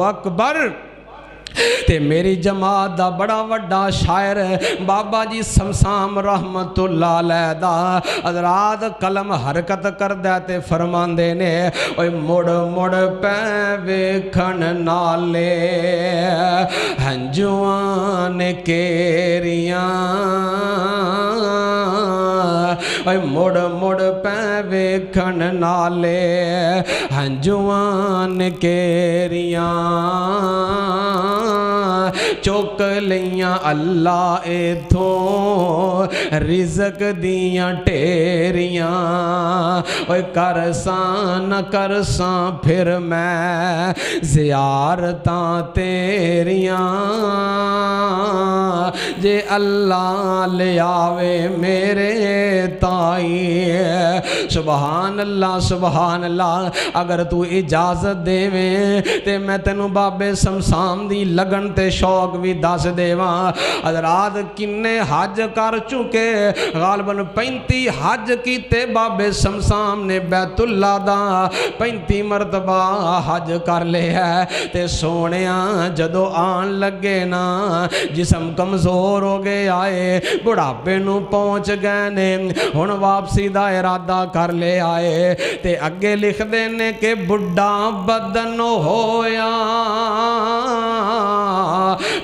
اکبر تے میری جماعت دا بڑا وڈا شاعر بابا جی سمسام رحمت اللہ علیہ دا حضرات قلم حرکت کر دیتے فرماندے نے اوے مڑ مڑ پہ ویکھن نالے ہنجوان کیریاں اوے مڑ مڑ پہ ویکھن نالے ہنجوان کیریاں چوک لیاں اللہ ایتھوں رزق دیاں ٹیریاں اوے کرساں نہ کرساں پھر میں زیارتاں تیریاں جے اللہ لے آوے میرے تائی سبحان اللہ اگر تو اجازت دے میں تے میں تینوں بابے سمسام دی لگن تے شوق بھی دس دیواں حضرات کنے حج کر چکے غالباً 35 حج کیتے بابے سمسام نے بیت اللہ دا 35 مرتبہ حج کر لے ہے تے سونیاں جدو آن لگے نا جسم کمزور ہو گئے آئے بڑھاپے نو پہنچ گئے نے ہن واپسی دا ارادہ کر لے آئے تے اگے لکھ دینے کہ بڑھا بدن ہویا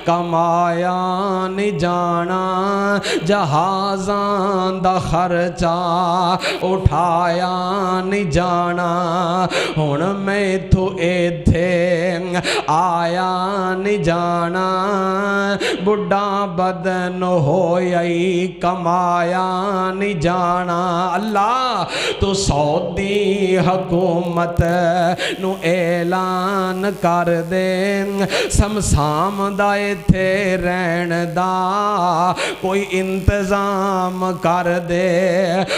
کمایا نہیں جانا جہازاں دا خرچہ اٹھایا نہیں جانا ہن میں تو ایتھے آیا نہیں جانا بڑھا بدن ہویا کمایا نہیں جانا اللہ تو سعودی حکومت نو اعلان کر دے سمسام دا ایتھے رہن دا کوئی انتظام کر دے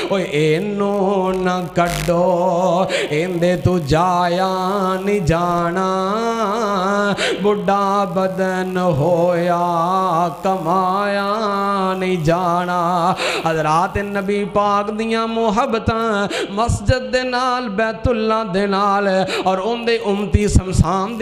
اوے اینو نہ کڈو ایندے تو جایا نہیں جانا بڑھا بدن ہویا کمایا نہیں جانا حضرات نبی پاک دیاں محبتاں مسجد دے نال بیت اللہ دے نال اور ان دے امتی سمسام دی